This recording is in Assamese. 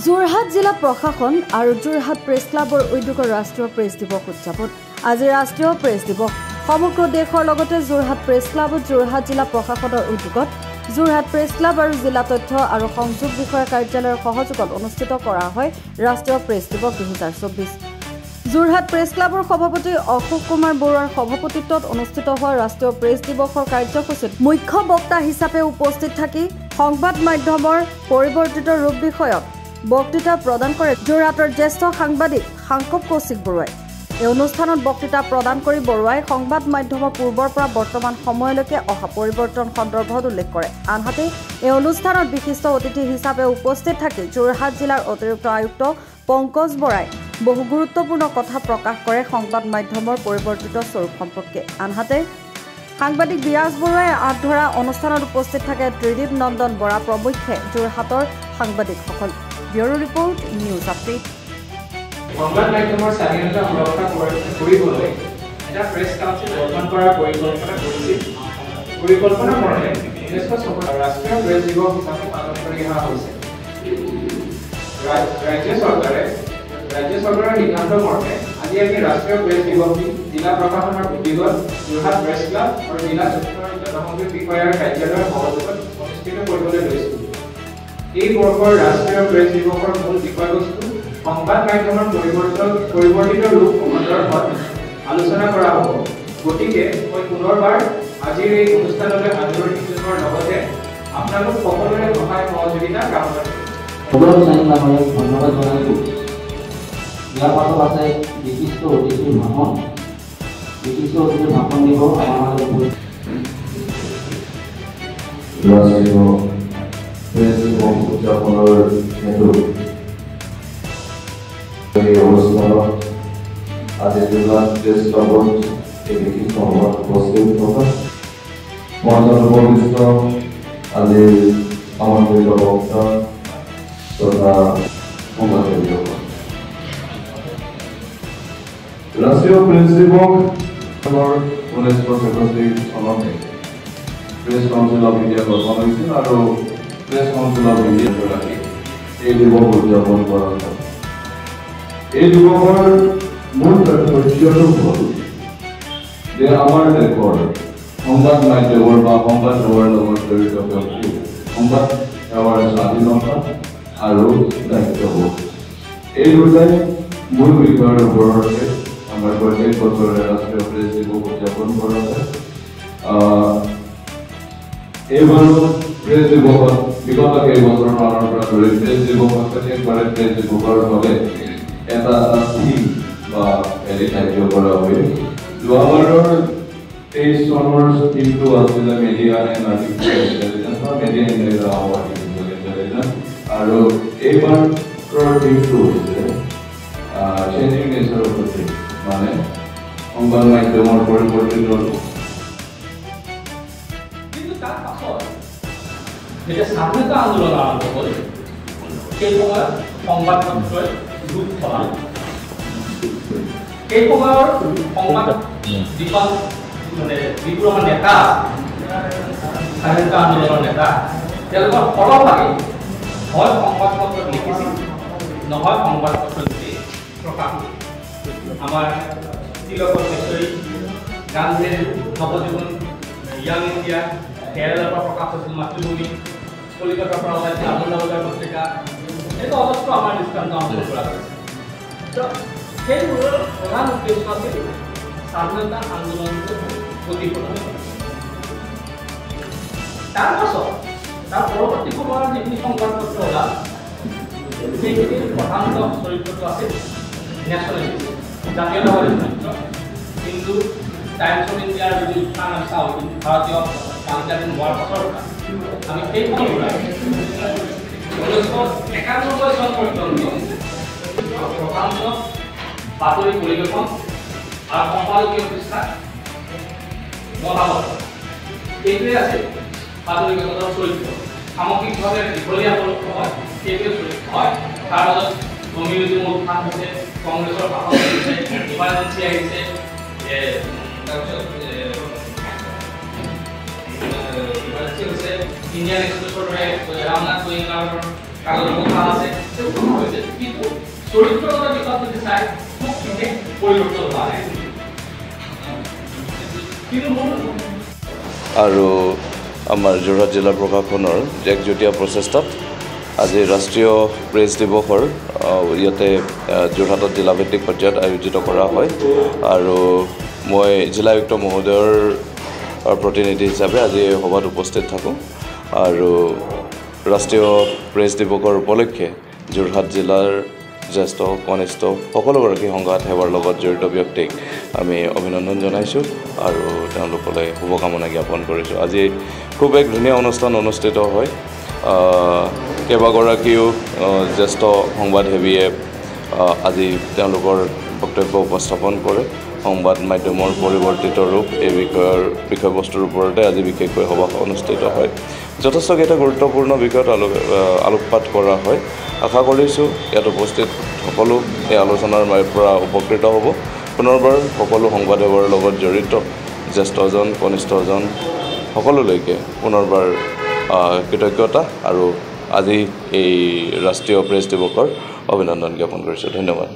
যোৰহাট জিলা প্ৰশাসন আৰু যোৰহাট প্ৰেছ ক্লাবৰ উদ্যোগৰ ৰাষ্ট্ৰীয় প্ৰেছ দিৱস উদযাপন। আজি ৰাষ্ট্ৰীয় প্ৰেছ দিৱস সমগ্ৰ দেশৰ লগতে যোৰহাট প্ৰেছ ক্লাবত যোৰহাট জিলা প্ৰশাসনৰ উদ্যোগত যোৰহাট প্ৰেছ ক্লাব আৰু জিলা তথ্য আৰু সংযোগ বিষয়া কাৰ্যালয়ৰ সহযোগত অনুষ্ঠিত কৰা হয় ৰাষ্ট্ৰীয় প্ৰেছ দিৱস 2024। যোৰহাট প্ৰেছ ক্লাবৰ সভাপতি অশোক কুমাৰ বৰুৱাৰ সভাপতিত্বত অনুষ্ঠিত হোৱা ৰাষ্ট্ৰীয় প্ৰেছ দিৱসৰ কাৰ্যসূচীত মুখ্য বক্তা হিচাপে উপস্থিত থাকি সংবাদ মাধ্যমৰ পৰিৱৰ্তিত ৰূপ বিষয়ক বক্তৃতা প্ৰদান কৰে যোৰহাটৰ জ্যেষ্ঠ সাংবাদিক সাংকব কৌশিক বৰুৱাই। এই অনুষ্ঠানত বক্তৃতা প্ৰদান কৰি বৰুৱাই সংবাদ মাধ্যমৰ পূৰ্বৰ পৰা বৰ্তমান সময়লৈকে অহা পৰিৱৰ্তন সন্দৰ্ভত উল্লেখ কৰে। আনহাতে এই অনুষ্ঠানত বিশিষ্ট অতিথি হিচাপে উপস্থিত থাকি যোৰহাট জিলাৰ অতিৰিক্ত আয়ুক্ত পংকজ বৰাই বহু গুৰুত্বপূৰ্ণ কথা প্ৰকাশ কৰে সংবাদ মাধ্যমৰ পৰিৱৰ্তিত স্বৰূপ সম্পৰ্কে। আনহাতে সাংবাদিক বিৰাজ বৰুৱাই আঁত ধৰা অনুষ্ঠানত উপস্থিত থাকে ত্ৰিদীপ নন্দন বৰা প্ৰমুখ্যে যোৰহাটৰ সাংবাদিকসকল। Bureau report news update. সংবাদ মাধ্যমৰ স্বাধীনতা সুৰক্ষা কৰিবলৈ এটা প্ৰেছ কাউন্সিল গঠন কৰাৰ পৰিকল্পনা কৰিছিল। পৰিকল্পনা মৰ্মে ৰাষ্ট্ৰীয় প্ৰেছ দিৱস হিচাপে পালন কৰি অহা হৈছে। ৰাজ্য চৰকাৰৰ সিদ্ধান্ত মৰ্মে আজি আমি ৰাষ্ট্ৰীয় প্ৰেছ দিৱসটি জিলা প্ৰশাসনৰ উদ্যোগত যোৰহাট প্ৰেছ ক্লাব আৰু জিলা তথ্য আৰু সংযোগ বিষয়াৰ কাৰ্যালয়ৰ সহযোগত অনুষ্ঠিত কৰিবলৈ লৈছোঁ। এই বৰ্ষৰ ৰাষ্ট্ৰীয় প্ৰেছ দিৱসৰ মূল বিষয়বস্তু সংবাদ মাধ্যমৰ পৰিৱৰ্তিত ৰূপ সন্দৰ্ভত আলোচনা কৰা হ'ব। গতিকে মই পুনৰবাৰ আজিৰ এই অনুষ্ঠানলৈ আদৰণি জনোৱাৰ লগতে আপোনালোক সকলোৰে সহায় সহযোগিতা কামনা কৰিম। ধন্যবাদ জনাইছোঁ। ইয়াৰ পাছত আছে বিশিষ্ট অতিথিৰ ভাষণ দিব আমাৰ মাজত প্ৰেছ দিৱস উদযাপনৰ হেতু এই অনুষ্ঠানত আজি যোৰহাট প্ৰেছ ক্লাবত এই বিশিষ্ট সভাত উপস্থিত থকা মহাজনবৰ্গিষ্ট আজিৰ আমন্ত্ৰিত বক্তা তথা সংবাদকৰ্মীসকল। ৰাষ্ট্ৰীয় প্ৰেছ দিৱস 1966 চনতে প্ৰেছ কাউন্সিল অফ ইণ্ডিয়া গঠন হৈছিল আৰু প্ৰেছ কাউন্সিল অফ ইণ্ডিয়াৰ ৰাখি এই দিৱস উদযাপন কৰা হয়। এই দিৱসৰ মূল তাৎপৰ্যটো হ'ল যে আমাৰ দেশৰ সংবাদ মাধ্যমৰ বা সংবাদ সেৱাৰ লগত জড়িত ব্যক্তি সংবাদ সেৱাৰ স্বাধীনতা আৰু দায়িত্ববোধ এই দুটাই মূল বিষয়ৰ ওপৰতে আমাৰ প্ৰত্যেক বছৰে ৰাষ্ট্ৰীয় প্ৰেছ দিৱস উদযাপন কৰা হয়। এইবাৰো প্ৰেছ দিৱসত বিগত কেইবছৰমানৰ পৰা ধৰি প্ৰেছ দিৱসত প্ৰত্যেকবাৰে প্ৰেছ দিৱসৰ বাবে এটা থিম বা হেৰি ধাৰ্য কৰা হয়। যোৱাবাৰৰ 23 চনৰ থিমটো আছিলে মিডিয়া এণ্ড আৰ্টিফিচিয়েল ইণ্টেলিজেন্স বা মিডিয়া ইন দ্য এৰা অফ আৰ্টিফিচিয়েল ইণ্টেলিজেন্স আৰু এইবাৰৰ থিমটো হৈছে changing nature of the thing, মানে সংবাদ মাধ্যমৰ পৰিৱৰ্তিত ৰূপ। যেতিয়া স্বাধীনতা আন্দোলন আৰম্ভ হ'ল সেই সময়ত সংবাদ পত্ৰই ৰূপ সলাল। সেই সময়ৰ সংবাদ যিখন যিবোৰ আমাৰ নেতা স্বাধীনতা আন্দোলনৰ নেতা তেওঁলোকৰ সৰহভাগে হয় সংবাদ পত্ৰত লিখিছিল, নহয় সংবাদ পত্ৰ প্ৰকাশ কৰিছিল। আমাৰ তিলকৰ কেশৰী, গান্ধীৰ নৱজীৱন, য়াং ইণ্ডিয়া, কেৰালাৰ পৰা প্ৰকাশ হৈছিল মাতৃভূমি, কলিকতাৰ পৰা ওলাইছিল আনন্দবজাৰ পত্ৰিকা, এইটো অজস্ৰ আমাৰ দৃষ্টান্ত আন্দোলন কৰা হৈছে। সেইবোৰৰ প্ৰধান উদ্দেশ্য আছিল স্বাধীনতা আন্দোলনটো প্ৰতিফলন কৰা। তাৰ পাছত তাৰ পৰৱৰ্তী সময়ত যিখিনি সংবাদ পত্ৰ ওলাল সেইখিনিৰ প্ৰধান চৰিত্ৰটো আছিল নেশ্যনেলিষ্ট, জাতীয়তাবাদী চৰিত্ৰ। কিন্তু টাইমছ অফ ইণ্ডিয়াৰ যদি উত্থান আমি চাওঁ ভাৰতীয় কালচাৰী হোৱাৰ পাছৰ পৰা আমি সেই সময়ৰ পৰা 1991 চন পৰ্যন্ত প্ৰধান বাতৰি পৰিৱেশন আৰু সম্পাদকীয় পৃষ্ঠা মতামত এইটোৱে আছে বাতৰি কাকতৰ চৰিত্ৰ। সামগ্ৰিকভাৱে দীঘলীয়া হয় সেইটোৱে চৰিত্ৰ হয়। তাৰ মাজত কমিউনিজমৰ উত্থান হৈছে, কংগ্ৰেছৰ ভাষণ হৈছে, ইমাৰ্জেঞ্চি আহিছে, তাৰপিছত ইমাৰ্জেঞ্চি হৈছে, ইণ্ডিয়ান এক্সপ্ৰেছৰ দৰে ৰামনাথ গোয়েংকাৰ কাগজৰ কথা আছে সেইটো হৈছে কিন্তু চৰিত্ৰগত দিশত যদি চাই খুব বিশেষ পৰিৱৰ্তন হোৱা নাই আৰু আমাৰ যোৰহাট জিলা প্ৰশাসনৰ একজুটীয়া প্ৰচেষ্টাত আজি ৰাষ্ট্ৰীয় প্ৰেছ দিৱসৰ ইয়াতে যোৰহাটত জিলাভিত্তিক পৰ্যায়ত আয়োজিত কৰা হয় আৰু মই জিলা আয়ুক্ত মহোদয়ৰ প্ৰতিনিধি হিচাপে আজি এই সভাত উপস্থিত থাকোঁ আৰু ৰাষ্ট্ৰীয় প্ৰেছ দিৱসৰ উপলক্ষে যোৰহাট জিলাৰ জ্যেষ্ঠ কনিষ্ঠ সকলোগৰাকী সংবাদ সেৱাৰ লগত জড়িত ব্যক্তিক আমি অভিনন্দন জনাইছোঁ আৰু তেওঁলোকলৈ শুভকামনা জ্ঞাপন কৰিছোঁ আজি খুব এক ধুনীয়া অনুষ্ঠান অনুষ্ঠিত হয় কেইবাগৰাকীও জ্যেষ্ঠ সংবাদসেৱীয়ে আজি তেওঁলোকৰ বক্তব্য উপস্থাপন কৰে সংবাদ মাধ্যমৰ পৰিৱৰ্তিত ৰূপ এই বিষয়বস্তুৰ ওপৰতে আজি বিশেষকৈ সভা অনুষ্ঠিত হয় যথেষ্টকেইটা গুৰুত্বপূৰ্ণ বিষয়ত আলোকপাত কৰা হয় আশা কৰিছোঁ ইয়াত উপস্থিত সকলো এই আলোচনাৰ পৰা উপকৃত হ'ব পুনৰবাৰ সকলো সংবাদসেৱাৰ লগত জড়িত জ্যেষ্ঠজন কনিষ্ঠজন সকলোলৈকে পুনৰবাৰ কৃতজ্ঞতা আৰু আজি এই ৰাষ্ট্ৰীয় প্ৰেছ দিৱসৰ অভিনন্দন জ্ঞাপন কৰিছোঁ ধন্যবাদ